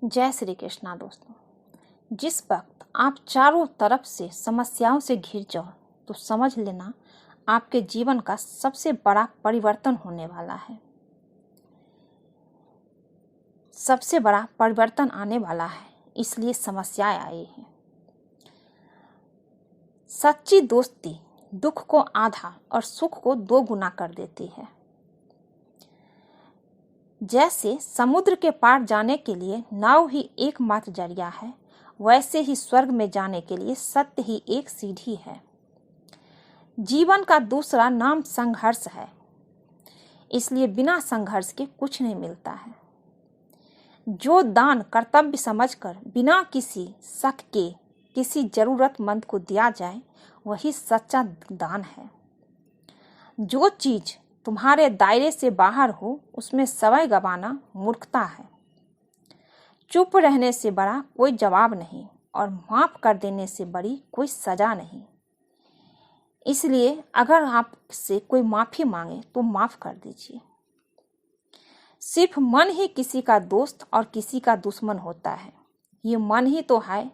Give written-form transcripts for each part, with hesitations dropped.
जय श्री कृष्णा दोस्तों। जिस वक्त आप चारों तरफ से समस्याओं से घिर जाओ तो समझ लेना आपके जीवन का सबसे बड़ा परिवर्तन होने वाला है। सबसे बड़ा परिवर्तन आने वाला है, इसलिए समस्याएं आई हैं। सच्ची दोस्ती दुख को आधा और सुख को 2 गुना कर देती है। जैसे समुद्र के पार जाने के लिए नाव ही एकमात्र जरिया है, वैसे ही स्वर्ग में जाने के लिए सत्य ही एक सीढ़ी है। जीवन का दूसरा नाम संघर्ष है, इसलिए बिना संघर्ष के कुछ नहीं मिलता है। जो दान कर्तव्य समझकर बिना किसी शक के किसी जरूरतमंद को दिया जाए, वही सच्चा दान है। जो चीज तुम्हारे दायरे से बाहर हो, उसमें समय गंवाना मूर्खता है। चुप रहने से बड़ा कोई जवाब नहीं और माफ कर देने से बड़ी कोई सजा नहीं। इसलिए अगर आपसे कोई माफी मांगे तो माफ कर दीजिए। सिर्फ मन ही किसी का दोस्त और किसी का दुश्मन होता है। ये मन ही तो है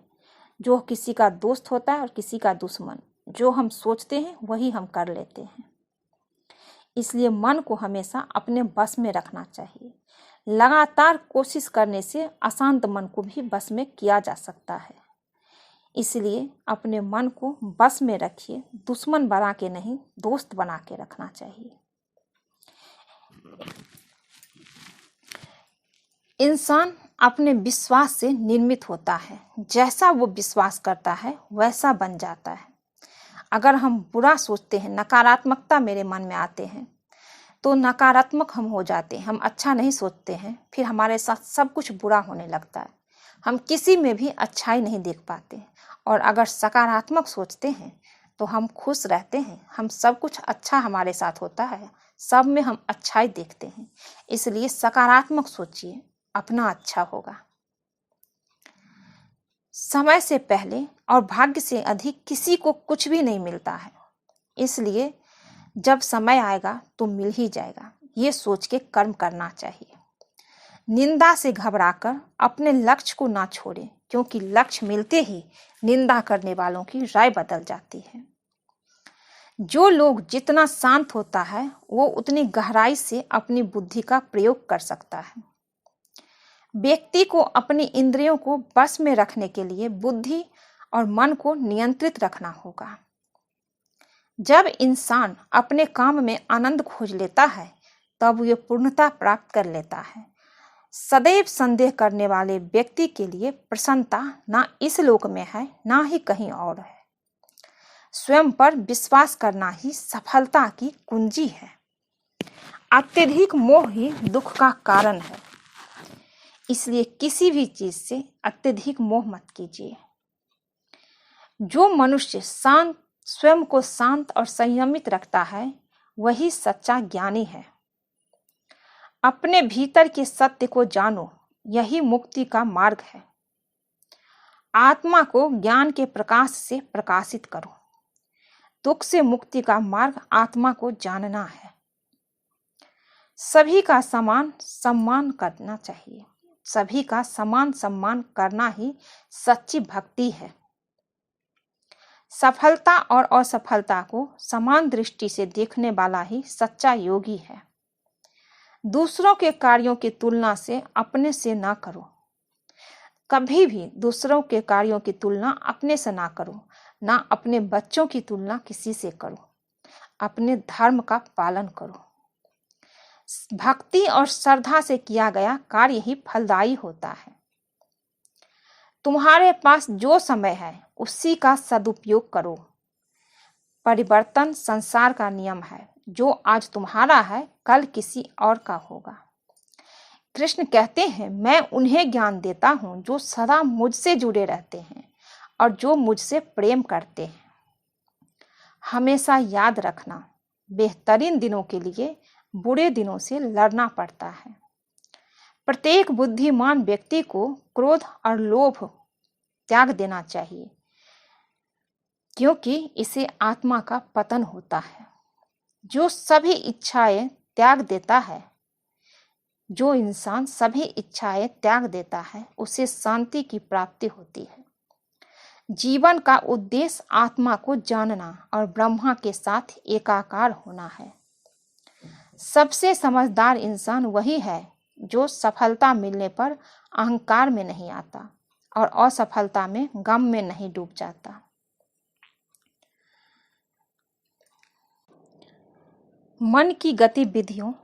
जो किसी का दोस्त होता है और किसी का दुश्मन। जो हम सोचते हैं वही हम कर लेते हैं। इसलिए मन को हमेशा अपने बस में रखना चाहिए। लगातार कोशिश करने से अशांत मन को भी बस में किया जा सकता है। इसलिए अपने मन को बस में रखिए। दुश्मन बना के नहीं, दोस्त बना के रखना चाहिए। इंसान अपने विश्वास से निर्मित होता है। जैसा वो विश्वास करता है वैसा बन जाता है। अगर हम बुरा सोचते हैं, नकारात्मकता मेरे मन में आते हैं, तो नकारात्मक हम हो जाते हैं। हम अच्छा नहीं सोचते हैं, फिर हमारे साथ सब कुछ बुरा होने लगता है। हम किसी में भी अच्छाई नहीं देख पाते। और अगर सकारात्मक सोचते हैं तो हम खुश रहते हैं। हम सब कुछ अच्छा हमारे साथ होता है, सब में हम अच्छाई देखते हैं। इसलिए सकारात्मक सोचिए, अपना अच्छा होगा। समय से पहले और भाग्य से अधिक किसी को कुछ भी नहीं मिलता है। इसलिए जब समय आएगा तो मिल ही जाएगा, ये सोच के कर्म करना चाहिए। निंदा से घबराकर अपने लक्ष्य को ना छोड़ें, क्योंकि लक्ष्य मिलते ही निंदा करने वालों की राय बदल जाती है। जो लोग जितना शांत होता है, वो उतनी गहराई से अपनी बुद्धि का प्रयोग कर सकता है। व्यक्ति को अपनी इंद्रियों को बस में रखने के लिए बुद्धि और मन को नियंत्रित रखना होगा। जब इंसान अपने काम में आनंद खोज लेता है, तब वह पूर्णता प्राप्त कर लेता है। सदैव संदेह करने वाले व्यक्ति के लिए प्रसन्नता ना इस लोक में है, ना ही कहीं और है। स्वयं पर विश्वास करना ही सफलता की कुंजी है। अत्यधिक मोह ही दुख का कारण है। इसलिए किसी भी चीज से अत्यधिक मोह मत कीजिए। जो मनुष्य स्वयं को शांत और संयमित रखता है, वही सच्चा ज्ञानी है। अपने भीतर के सत्य को जानो, यही मुक्ति का मार्ग है। आत्मा को ज्ञान के प्रकाश से प्रकाशित करो। दुख से मुक्ति का मार्ग आत्मा को जानना है। सभी का समान सम्मान करना चाहिए। सभी का समान सम्मान करना ही सच्ची भक्ति है। सफलता और असफलता को समान दृष्टि से देखने वाला ही सच्चा योगी है। दूसरों के कार्यों की तुलना से अपने से ना करो। कभी भी दूसरों के कार्यों की तुलना अपने से ना करो। ना अपने बच्चों की तुलना किसी से करो। अपने धर्म का पालन करो। भक्ति और श्रद्धा से किया गया कार्य ही फलदायी होता है। तुम्हारे पास जो समय है उसी का सदुपयोग करो। परिवर्तन संसार का नियम है। जो आज तुम्हारा है, कल किसी और का होगा। कृष्ण कहते हैं, मैं उन्हें ज्ञान देता हूं जो सदा मुझसे जुड़े रहते हैं और जो मुझसे प्रेम करते हैं। हमेशा याद रखना, बेहतरीन दिनों के लिए बुरे दिनों से लड़ना पड़ता है। प्रत्येक बुद्धिमान व्यक्ति को क्रोध और लोभ त्याग देना चाहिए, क्योंकि इसे आत्मा का पतन होता है। जो सभी इच्छाएं त्याग देता है, जो इंसान सभी इच्छाएं त्याग देता है उसे शांति की प्राप्ति होती है। जीवन का उद्देश्य आत्मा को जानना और ब्रह्मा के साथ एकाकार होना है। सबसे समझदार इंसान वही है जो सफलता मिलने पर अहंकार में नहीं आता और असफलता में गम में नहीं डूब जाता। मन की गतिविधियों,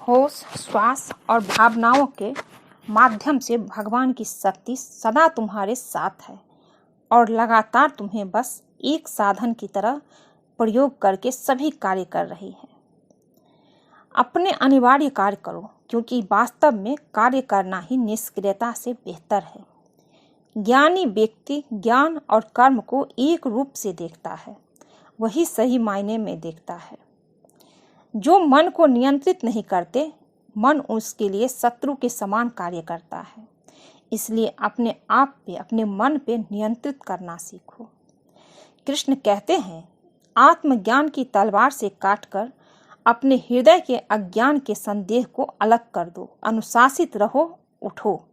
होश, श्वास और भावनाओं के माध्यम से भगवान की शक्ति सदा तुम्हारे साथ है और लगातार तुम्हें बस एक साधन की तरह प्रयोग करके सभी कार्य कर रही है। अपने अनिवार्य कार्य करो, क्योंकि वास्तव में कार्य करना ही निष्क्रियता से बेहतर है। ज्ञानी व्यक्ति ज्ञान और कर्म को एक रूप से देखता है, वही सही मायने में देखता है। जो मन को नियंत्रित नहीं करते, मन उसके लिए शत्रु के समान कार्य करता है। इसलिए अपने आप पे, अपने मन पे नियंत्रित करना सीखो। कृष्ण कहते हैं, आत्मज्ञान की तलवार से काटकर अपने हृदय के अज्ञान के संदेह को अलग कर दो। अनुशासित रहो, उठो।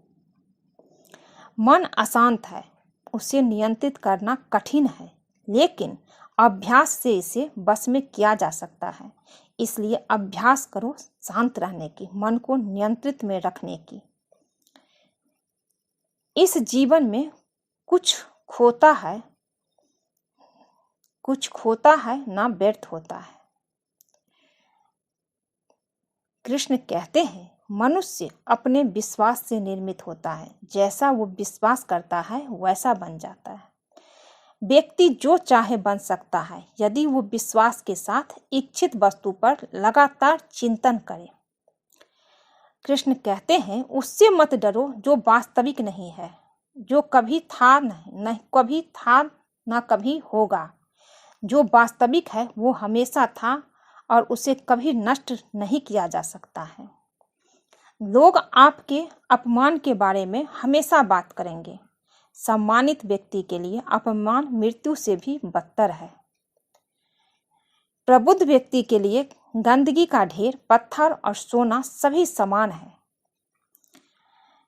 मन अशांत है, उसे नियंत्रित करना कठिन है, लेकिन अभ्यास से इसे बस में किया जा सकता है। इसलिए अभ्यास करो शांत रहने की, मन को नियंत्रित में रखने की। इस जीवन में कुछ खोता है ना व्यर्थ होता है। कृष्ण कहते हैं, मनुष्य अपने विश्वास से निर्मित होता है। जैसा वो विश्वास करता है वैसा बन जाता है। व्यक्ति जो चाहे बन सकता है यदि वो विश्वास के साथ इच्छित वस्तु पर लगातार चिंतन करे। कृष्ण कहते हैं, उससे मत डरो जो वास्तविक नहीं है, जो कभी था न कभी होगा। जो वास्तविक है वो हमेशा था और उसे कभी नष्ट नहीं किया जा सकता है। लोग आपके अपमान के बारे में हमेशा बात करेंगे। सम्मानित व्यक्ति के लिए अपमान मृत्यु से भी बदतर है। प्रबुद्ध व्यक्ति के लिए गंदगी का ढेर, पत्थर और सोना सभी समान है।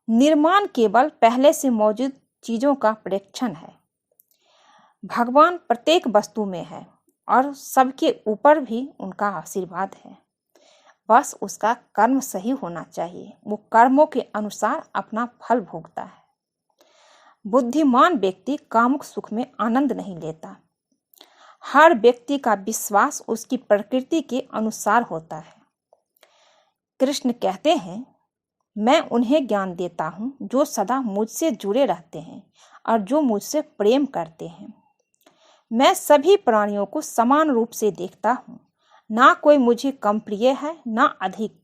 निर्माण केवल पहले से मौजूद चीजों का प्रेक्षण है। भगवान प्रत्येक वस्तु में है और सबके ऊपर भी उनका आशीर्वाद है। बस उसका कर्म सही होना चाहिए। वो कर्मों के अनुसार अपना फल भोगता है। बुद्धिमान व्यक्ति कामुक सुख में आनंद नहीं लेता। हर व्यक्ति का विश्वास उसकी प्रकृति के अनुसार होता है। कृष्ण कहते हैं, मैं उन्हें ज्ञान देता हूँ जो सदा मुझसे जुड़े रहते हैं और जो मुझसे प्रेम करते हैं। मैं सभी प्राणियों को समान रूप से देखता हूँ। ना कोई मुझे कम प्रिय है ना अधिक,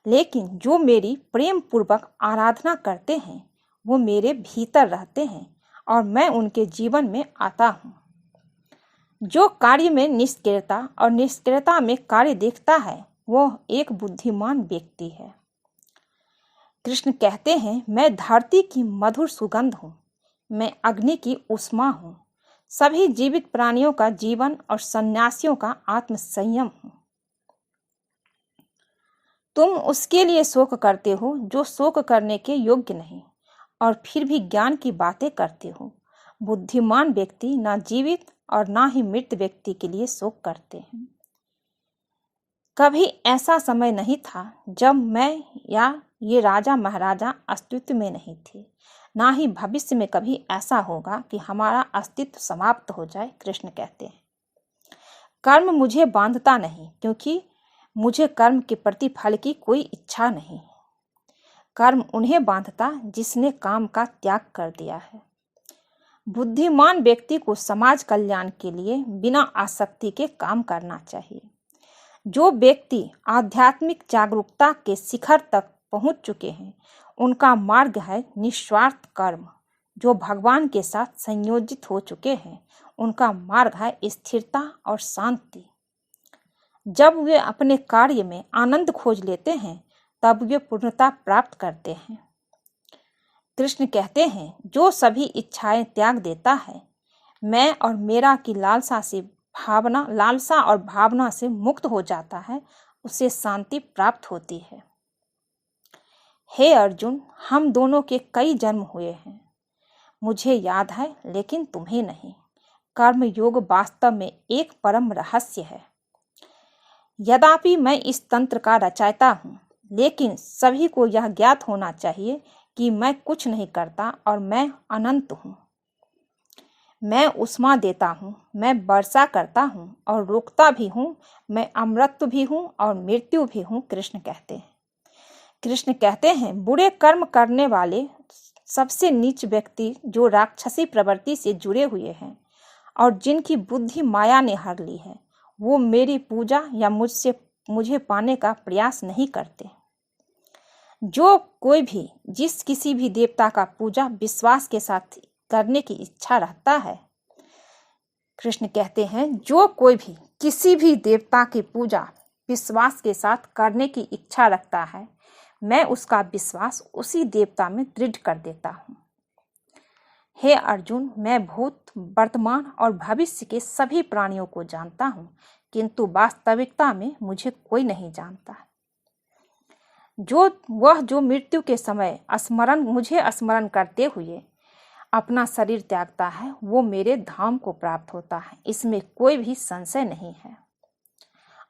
लेकिन जो मेरी प्रेम पूर्वक आराधना करते हैं वो मेरे भीतर रहते हैं और मैं उनके जीवन में आता हूँ। जो कार्य में निष्क्रियता और निष्क्रियता में कार्य देखता है वो एक बुद्धिमान व्यक्ति है। कृष्ण कहते हैं, मैं धरती की मधुर सुगंध हूँ, मैं अग्नि की उष्मा हूँ, सभी जीवित प्राणियों का जीवन और सन्यासियों का आत्म संयम हूँ। तुम उसके लिए शोक करते हो जो शोक करने के योग्य नहीं, और फिर भी ज्ञान की बातें करते हो। बुद्धिमान व्यक्ति ना जीवित और ना ही मृत व्यक्ति के लिए शोक करते हैं। कभी ऐसा समय नहीं था जब मैं या ये राजा महाराजा अस्तित्व में नहीं थे, ना ही भविष्य में कभी ऐसा होगा कि हमारा अस्तित्व समाप्त हो जाए। कृष्ण कहते हैं, कर्म मुझे बांधता नहीं, क्योंकि मुझे कर्म के प्रतिफल की कोई इच्छा नहीं। कर्म उन्हें बांधता जिसने काम का त्याग कर दिया है। बुद्धिमान व्यक्ति को समाज कल्याण के लिए बिना आसक्ति के काम करना चाहिए। जो व्यक्ति आध्यात्मिक जागरूकता के शिखर तक पहुंच चुके हैं उनका मार्ग है निस्वार्थ कर्म। जो भगवान के साथ संयोजित हो चुके हैं उनका मार्ग है स्थिरता और शांति। जब वे अपने कार्य में आनंद खोज लेते हैं तब वे पूर्णता प्राप्त करते हैं। कृष्ण कहते हैं, जो सभी इच्छाएं त्याग देता है, मैं और मेरा की लालसा और भावना से मुक्त हो जाता है, उसे शांति प्राप्त होती है। हे अर्जुन, हम दोनों के कई जन्म हुए हैं, मुझे याद है, लेकिन तुम्हें नहीं। कर्म योग वास्तव में एक परम रहस्य है। यद्यपि मैं इस तंत्र का रचयिता हूँ, लेकिन सभी को यह ज्ञात होना चाहिए कि मैं कुछ नहीं करता और मैं अनंत हूँ। मैं उष्मा देता हूँ, मैं वर्षा करता हूँ और रोकता भी हूँ, मैं अमृत भी हूँ और मृत्यु भी हूँ, कृष्ण कहते हैं। कृष्ण कहते हैं, बुरे कर्म करने वाले सबसे नीच व्यक्ति जो राक्षसी प्रवृत्ति से जुड़े हुए हैं और जिनकी बुद्धि माया ने हर ली है, वो मेरी पूजा या मुझे पाने का प्रयास नहीं करते। जो कोई भी जिस किसी भी देवता का पूजा विश्वास के साथ करने की इच्छा रखता है, कृष्ण कहते हैं, जो कोई भी किसी भी देवता की पूजा विश्वास के साथ करने की इच्छा रखता है, मैं उसका विश्वास उसी देवता में दृढ़ कर देता हूँ। हे अर्जुन, मैं भूत, वर्तमान और भविष्य के सभी प्राणियों को जानता हूँ, किंतु वास्तविकता में मुझे कोई नहीं जानता। जो मृत्यु के समय मुझे स्मरण करते हुए अपना शरीर त्यागता है, वो मेरे धाम को प्राप्त होता है, इसमें कोई भी संशय नहीं है।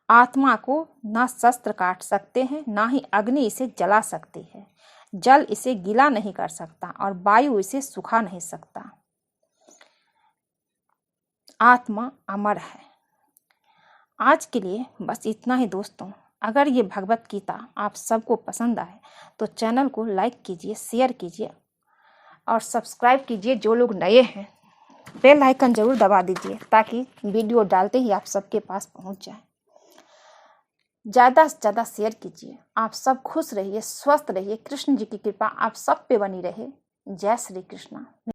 आत्मा को ना शस्त्र काट सकते हैं, ना ही अग्नि इसे जला सकती है, जल इसे गीला नहीं कर सकता और वायु इसे सुखा नहीं सकता। आत्मा अमर है। आज के लिए बस इतना ही दोस्तों। अगर ये भगवत गीता आप सबको पसंद आए तो चैनल को लाइक कीजिए, शेयर कीजिए और सब्सक्राइब कीजिए। जो लोग नए हैं, बेल आइकन जरूर दबा दीजिए ताकि वीडियो डालते ही आप सबके पास पहुंच जाए। ज़्यादा से ज़्यादा शेयर कीजिए। आप सब खुश रहिए, स्वस्थ रहिए। कृष्ण जी की कृपा आप सब पे बनी रहे। जय श्री कृष्ण।